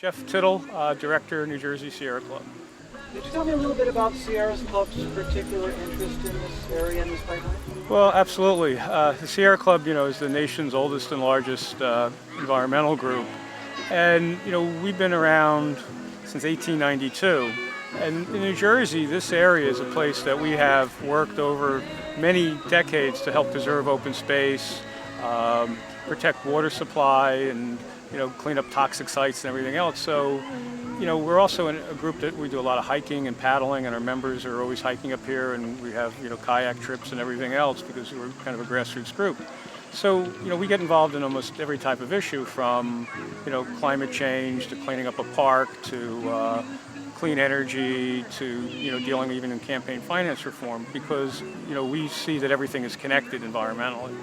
Jeff Tittel, Director, New Jersey Sierra Club. Could you tell me a little bit about Sierra Club's particular interest in this area and this pipeline? Well, absolutely. The Sierra Club, is the nation's oldest and largest environmental group. And, we've been around since 1892. And in New Jersey, this area is a place that we have worked over many decades to help preserve open space, protect water supply, and clean up toxic sites and everything else. So, we're also in a group that we do a lot of hiking and paddling, and our members are always hiking up here, and we have kayak trips and everything else because we're kind of a grassroots group. So, we get involved in almost every type of issue, from climate change to cleaning up a park to clean energy to dealing even in campaign finance reform, because we see that everything is connected environmentally.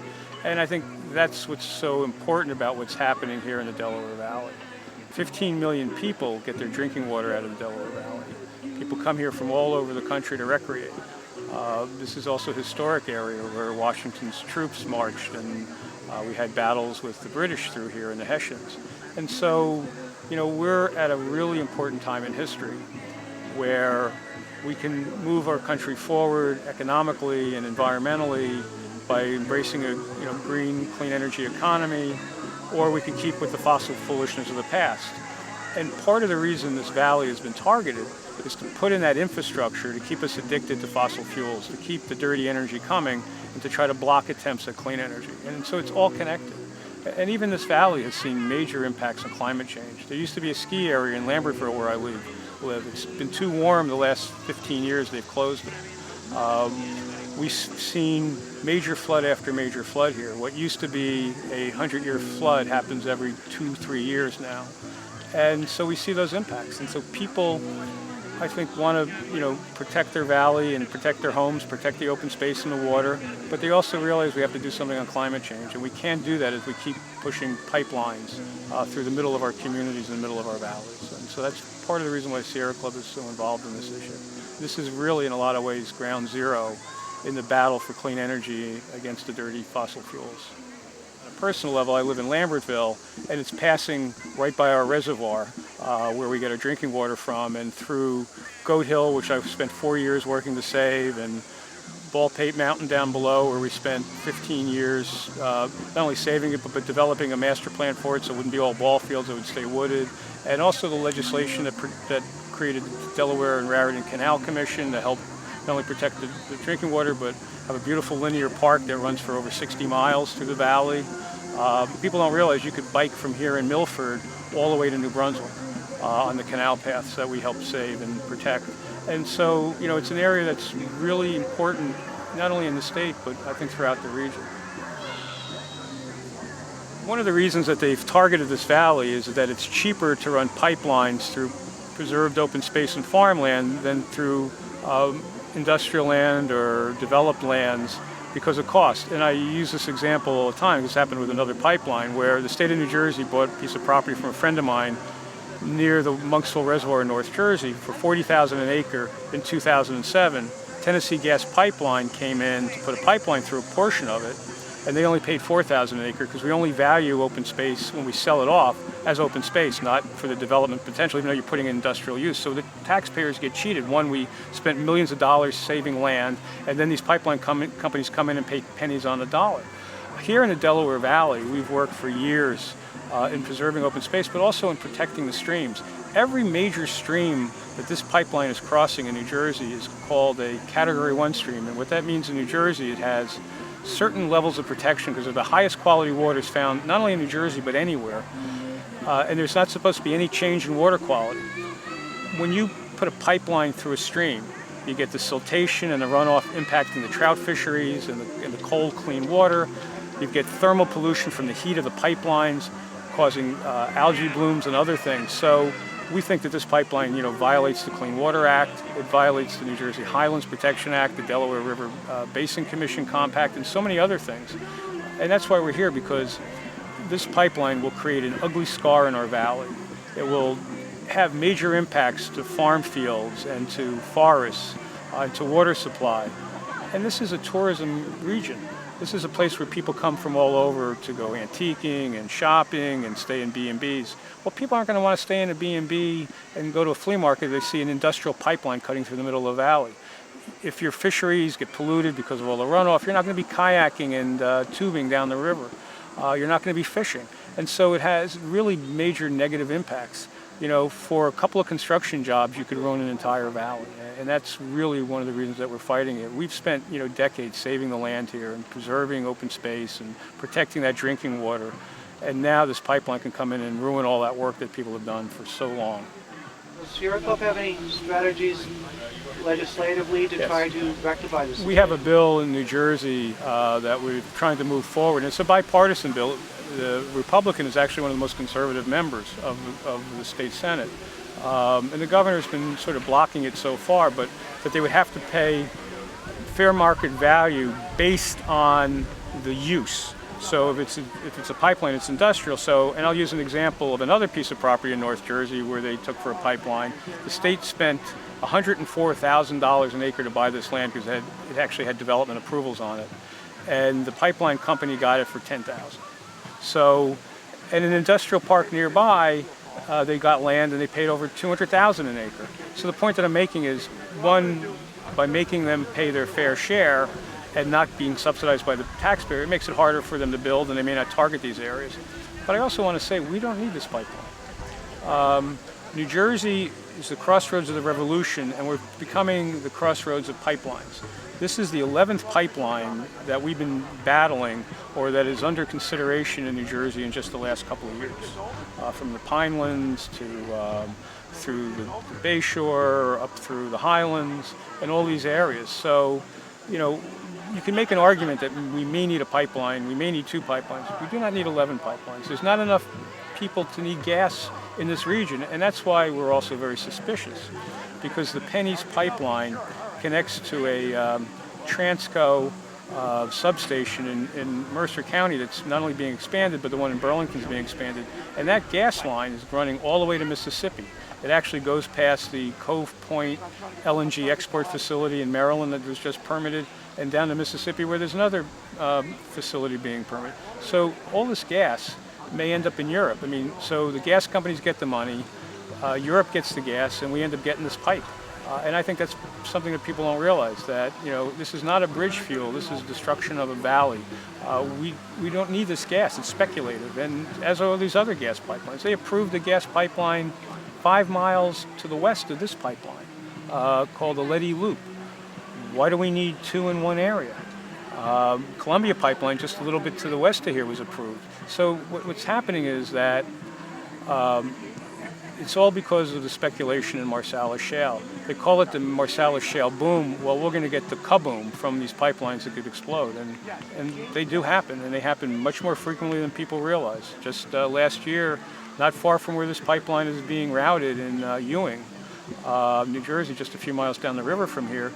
And I think that's what's so important about what's happening here in the Delaware Valley. 15 million people get their drinking water out of the Delaware Valley. People come here from all over the country to recreate. This is also a historic area where Washington's troops marched, and we had battles with the British through here and the Hessians. And so, we're at a really important time in history where we can move our country forward economically and environmentally by embracing a green, clean energy economy, or we can keep with the fossil foolishness of the past. And part of the reason this valley has been targeted is to put in that infrastructure to keep us addicted to fossil fuels, to keep the dirty energy coming, and to try to block attempts at clean energy. And so it's all connected. And even this valley has seen major impacts on climate change. There used to be a ski area in Lambertville where I live. It's been too warm the last 15 years, they've closed it. We've seen major flood after major flood here. What used to be a 100-year flood happens every 2-3 years now. And so we see those impacts. And so people, I think, want to protect their valley and protect their homes, protect the open space and the water, but they also realize we have to do something on climate change, and we can't do that if we keep pushing pipelines through the middle of our communities and the middle of our valleys. And so that's part of the reason why Sierra Club is so involved in this issue. This is really, in a lot of ways, ground zero in the battle for clean energy against the dirty fossil fuels. On a personal level, I live in Lambertville, and it's passing right by our reservoir where we get our drinking water from, and through Goat Hill, which I've spent 4 years working to save, and Baldpate Mountain down below, where we spent 15 years not only saving it, but developing a master plan for it so it wouldn't be all ball fields, it would stay wooded. And also the legislation that created the Delaware and Raritan Canal Commission to help not only protect the drinking water, but have a beautiful linear park that runs for over 60 miles through the valley. People don't realize you could bike from here in Milford all the way to New Brunswick on the canal paths that we help save and protect. And so, it's an area that's really important, not only in the state, but I think throughout the region. One of the reasons that they've targeted this valley is that it's cheaper to run pipelines through preserved open space and farmland than through industrial land or developed lands because of cost. And I use this example all the time. This happened with another pipeline where the state of New Jersey bought a piece of property from a friend of mine near the Monksville Reservoir in North Jersey for $40,000 an acre in 2007. Tennessee Gas Pipeline came in to put a pipeline through a portion of it, and they only paid $4,000 an acre because we only value open space when we sell it off as open space, not for the development potential, even though you're putting in industrial use. So the taxpayers get cheated. One, we spent millions of dollars saving land, and then these pipeline companies come in and pay pennies on the dollar. Here in the Delaware Valley, we've worked for years in preserving open space, but also in protecting the streams. Every major stream that this pipeline is crossing in New Jersey is called a Category 1 stream, and what that means in New Jersey, it has certain levels of protection because they're the highest quality waters found not only in New Jersey but anywhere. And there's not supposed to be any change in water quality. When you put a pipeline through a stream, you get the siltation and the runoff impacting the trout fisheries and the cold, clean water. You get thermal pollution from the heat of the pipelines, causing algae blooms and other things. So we think that this pipeline, violates the Clean Water Act. It violates the New Jersey Highlands Protection Act, the Delaware River Basin Commission Compact, and so many other things. And that's why we're here, because this pipeline will create an ugly scar in our valley. It will have major impacts to farm fields and to forests, and to water supply. And this is a tourism region. This is a place where people come from all over to go antiquing and shopping and stay in B&Bs. Well, people aren't going to want to stay in a B&B and go to a flea market if they see an industrial pipeline cutting through the middle of the valley. If your fisheries get polluted because of all the runoff, you're not going to be kayaking and tubing down the river. You're not going to be fishing. And so it has really major negative impacts. For a couple of construction jobs, you could ruin an entire valley. And that's really one of the reasons that we're fighting it. We've spent, decades saving the land here and preserving open space and protecting that drinking water. And now this pipeline can come in and ruin all that work that people have done for so long. Does Sierra Club have any strategies legislatively to try to rectify this? We have a bill in New Jersey that we're trying to move forward. It's a bipartisan bill. The Republican is actually one of the most conservative members of the state Senate. And the governor's been sort of blocking it so far, but that they would have to pay fair market value based on the use. So if it's a pipeline, it's industrial. And I'll use an example of another piece of property in North Jersey where they took for a pipeline. The state spent $104,000 an acre to buy this land because it actually had development approvals on it. And the pipeline company got it for $10,000. So, in an industrial park nearby, they got land and they paid over $200,000 an acre. So the point that I'm making is, one, by making them pay their fair share and not being subsidized by the taxpayer, it makes it harder for them to build and they may not target these areas. But I also want to say, we don't need this pipeline. New Jersey is the crossroads of the revolution, and we're becoming the crossroads of pipelines. This is the 11th pipeline that we've been battling, or that is under consideration in New Jersey in just the last couple of years. From the Pinelands to through the Bayshore, up through the Highlands, and all these areas. So, you can make an argument that we may need a pipeline, we may need 2 pipelines. We do not need 11 pipelines. There's not enough people to need gas in this region, and that's why we're also very suspicious, because the Penneast Pipeline connects to a Transco substation in Mercer County that's not only being expanded, but the one in Burlington is being expanded. And that gas line is running all the way to Mississippi. It actually goes past the Cove Point LNG export facility in Maryland that was just permitted, and down to Mississippi where there's another facility being permitted. So all this gas may end up in Europe. So the gas companies get the money, Europe gets the gas, and we end up getting this pipe. And I think that's something that people don't realize, that this is not a bridge fuel, this is destruction of a valley. We don't need this gas, it's speculative, and as are these other gas pipelines. They approved a gas pipeline 5 miles to the west of this pipeline called the Letty Loop. Why do we need 2 in one area? Columbia Pipeline, just a little bit to the west of here, was approved. So what's happening is that it's all because of the speculation in Marcellus Shale. They call it the Marcellus Shale boom. Well, we're going to get the kaboom from these pipelines that could explode. And they do happen, and they happen much more frequently than people realize. Just last year, not far from where this pipeline is being routed in Ewing, New Jersey, just a few miles down the river from here,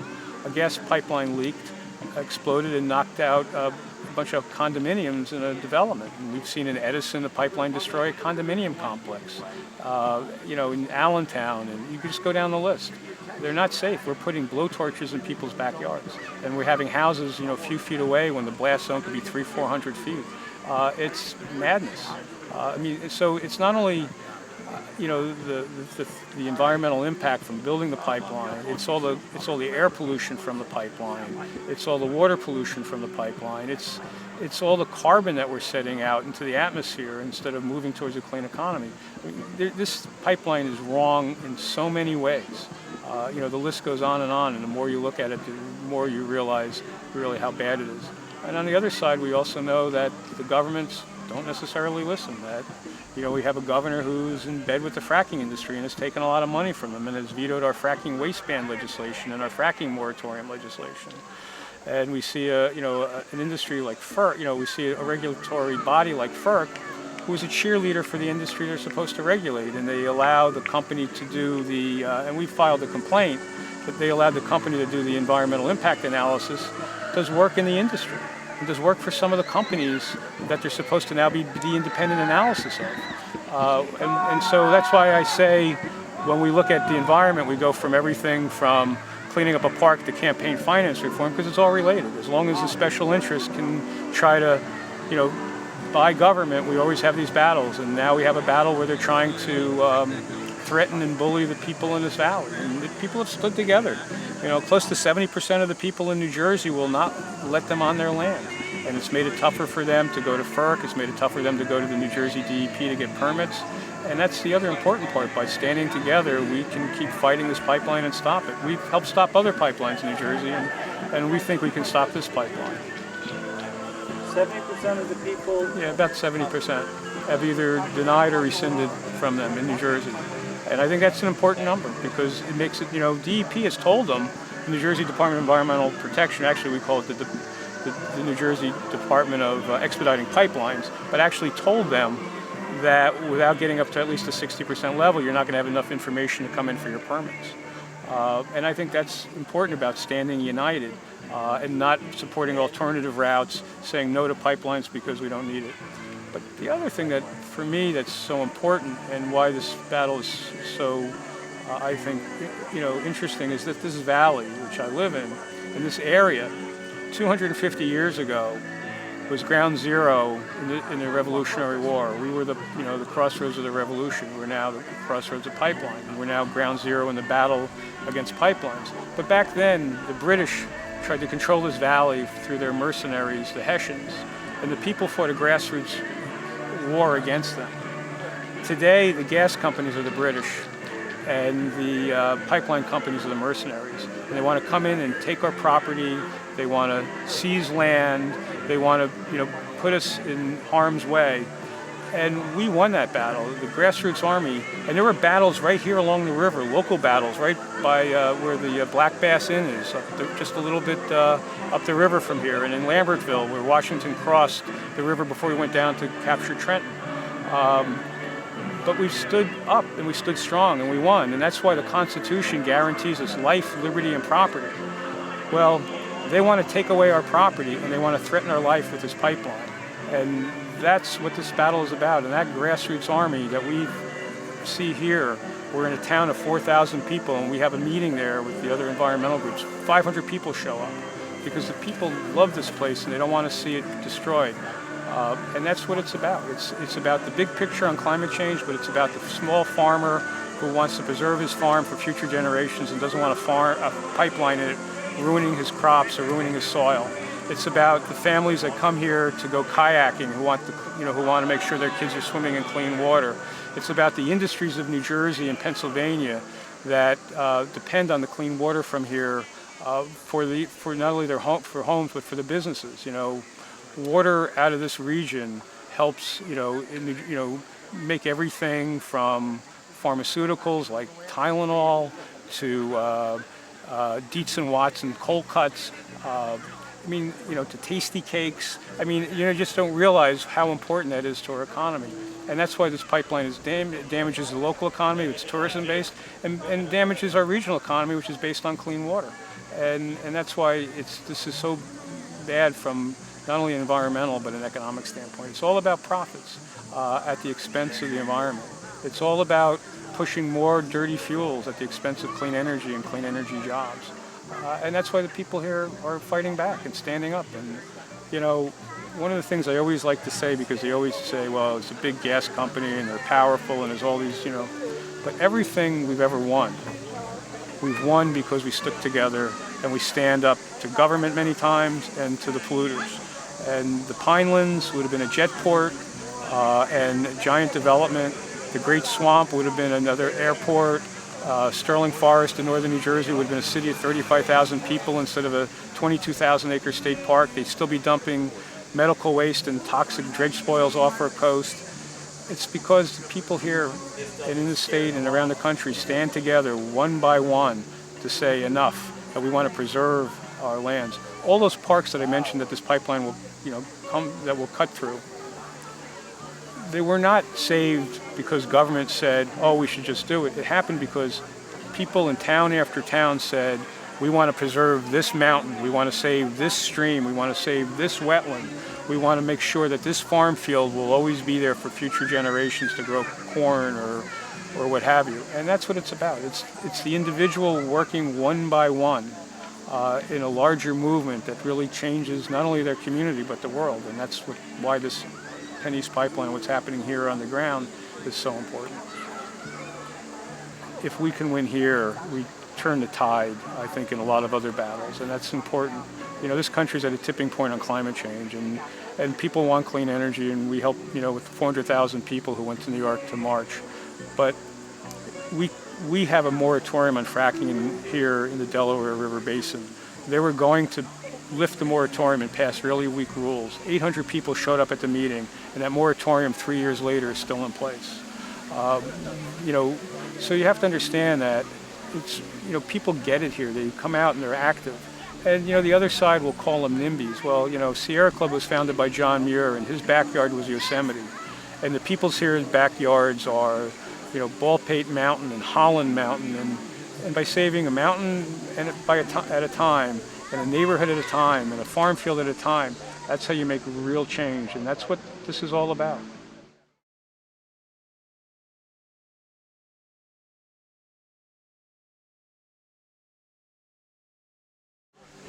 a gas pipeline leaked, exploded, and knocked out a bunch of condominiums in a development. And we've seen in Edison a pipeline destroy a condominium complex. In Allentown, and you can just go down the list. They're not safe. We're putting blowtorches in people's backyards, and we're having houses, a few feet away when the blast zone could be 300-400 feet. It's madness. So it's not only the environmental impact from building the pipeline. It's all the air pollution from the pipeline. It's all the water pollution from the pipeline. It's all the carbon that we're setting out into the atmosphere instead of moving towards a clean economy. This pipeline is wrong in so many ways. The list goes on, and the more you look at it, the more you realize really how bad it is. And on the other side, we also know that the governments don't necessarily listen. That we have a governor who's in bed with the fracking industry and has taken a lot of money from them and has vetoed our fracking waste ban legislation and our fracking moratorium legislation. And we see an industry like FERC. We see a regulatory body like FERC, who is a cheerleader for the industry they're supposed to regulate, and they allow the company to do the. And we filed a complaint that they allowed the company to do the environmental impact analysis. Does work in the industry. It does work for some of the companies that they're supposed to now be the independent analysis of. And so that's why I say when we look at the environment, we go from everything from cleaning up a park, the campaign finance reform, because it's all related. As long as the special interests can try to, by government, we always have these battles, and now we have a battle where they're trying to threaten and bully the people in this valley. And the people have stood together. Close to 70% of the people in New Jersey will not let them on their land. And it's made it tougher for them to go to FERC. It's made it tougher for them to go to the New Jersey DEP to get permits. And that's the other important part. By standing together, we can keep fighting this pipeline and stop it. We've helped stop other pipelines in New Jersey, and we think we can stop this pipeline. 70% of the people? Yeah, about 70% have either denied or rescinded from them in New Jersey. And I think that's an important number because it makes it, DEP has told them, the New Jersey Department of Environmental Protection, actually we call it the New Jersey Department of Expediting Pipelines, but actually told them that without getting up to at least a 60% level, you're not going to have enough information to come in for your permits. And I think that's important about standing united and not supporting alternative routes, saying no to pipelines because we don't need it. But the other thing that, for me, that's so important and why this battle is so, I think, interesting is that this valley, which I live in this area, 250 years ago, was ground zero in the Revolutionary War. We were the crossroads of the revolution. We're now the crossroads of pipeline. And we're now ground zero in the battle against pipelines. But back then, the British tried to control this valley through their mercenaries, the Hessians, and the people fought a grassroots war against them. Today, the gas companies are the British, and the pipeline companies are the mercenaries. And they want to come in and take our property. They want to seize land. They want to, put us in harm's way. And we won that battle, the Grassroots Army. And there were battles right here along the river, local battles, right by where the Black Bass Inn is, just a little bit up the river from here. And in Lambertville, where Washington crossed the river before he went down to capture Trenton. But we stood up and we stood strong and we won. And that's why the Constitution guarantees us life, liberty, and property. Well, they want to take away our property and they want to threaten our life with this pipeline. And that's what this battle is about. And that grassroots army that we see here, we're in a town of 4,000 people and we have a meeting there with the other environmental groups. 500 people show up because the people love this place and they don't want to see it destroyed. And that's what it's about. It's about the big picture on climate change, but it's about the small farmer who wants to preserve his farm for future generations and doesn't want a pipeline in it ruining his crops or ruining his soil. It's about the families that come here to go kayaking who want to make sure their kids are swimming in clean water. It's about the industries of New Jersey and Pennsylvania that depend on the clean water from here for not only their homes but for the businesses. Water out of this region helps make everything from pharmaceuticals like Tylenol to Dietz and Watson cold cuts. To tasty cakes. You just don't realize how important that is to our economy. And that's why this pipeline damages the local economy, it's tourism-based, and damages our regional economy, which is based on clean water. And that's why this is so bad from not only an environmental but an economic standpoint. It's all about profits at the expense of the environment. It's all about pushing more dirty fuels at the expense of clean energy and clean energy jobs. And that's why the people here are fighting back and standing up. And, one of the things I always like to say, because they always say, well, it's a big gas company and they're powerful and there's all these, but everything we've ever won, we've won because we stuck together and we stand up to government many times and to the polluters. And the Pinelands would have been a jet port and giant development. The Great Swamp would have been another airport. Sterling Forest in northern New Jersey would have been a city of 35,000 people instead of a 22,000-acre state park. They'd still be dumping medical waste and toxic dredge spoils off our coast. It's because the people here and in the state and around the country stand together one by one to say enough, that we want to preserve our lands. All those parks that I mentioned that this pipeline will, that will cut through, they were not saved because government said, oh, we should just do it. It happened because people in town after town said, we want to preserve this mountain, we want to save this stream, we want to save this wetland, we want to make sure that this farm field will always be there for future generations to grow corn or or what have you. And that's what it's about. It's the individual working one by one in a larger movement that really changes not only their community but the world. And that's why this Penneast Pipeline, what's happening here on the ground, is so important. If we can win here, we turn the tide, I think, in a lot of other battles, and that's important. You know, this country's at a tipping point on climate change, and people want clean energy, and we help, you know, with 400,000 people who went to New York to march. But we have a moratorium on fracking here in the Delaware River Basin. They were going to lift the moratorium and pass really weak rules. 800 people showed up at the meeting, and that moratorium 3 years later is still in place. You know, so you have to understand that it's, you know, people get it here. They come out and they're active. And, you know, the other side will call them NIMBYs. Well, you know, Sierra Club was founded by John Muir, and his backyard was Yosemite. And the people's here's backyards are, you know, Baldpate Mountain and Holland Mountain. And by saving a mountain and at a time, and a neighborhood at a time, and a farm field at a time, that's how you make real change. And that's what this is all about.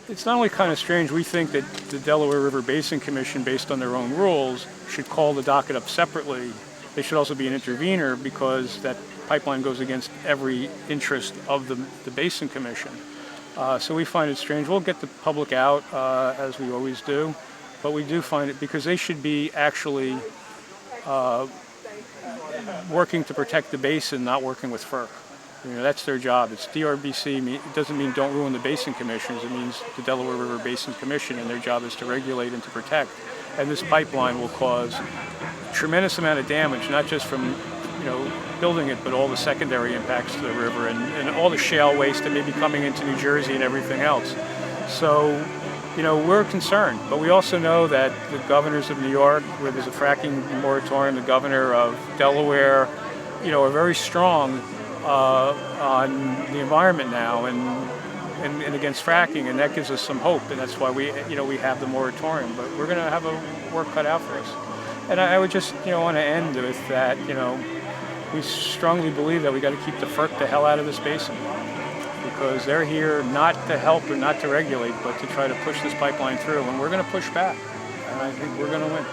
It's not only kind of strange, we think that the Delaware River Basin Commission, based on their own rules, should call the docket up separately. They should also be an intervener because that pipeline goes against every interest of the Basin Commission. So we find it strange. We'll get the public out, as we always do, but we do find it because they should be actually working to protect the basin, not working with FERC. You know, that's their job. It's DRBC. It doesn't mean don't ruin the Basin Commissions. It means the Delaware River Basin Commission, and their job is to regulate and to protect. And this pipeline will cause a tremendous amount of damage, not just from, you know, building it, but all the secondary impacts to the river and all the shale waste that may be coming into New Jersey and everything else. So, you know, we're concerned, but we also know that the governors of New York, where there's a fracking moratorium, the governor of Delaware, you know, are very strong on the environment now and against fracking, and that gives us some hope, and that's why we have the moratorium. But we're going to have a work cut out for us. And I would just, you know, want to end with that, you know, we strongly believe that we got to keep the FERC the hell out of this basin, because they're here not to help or not to regulate, but to try to push this pipeline through, and we're going to push back, and I think we're going to win.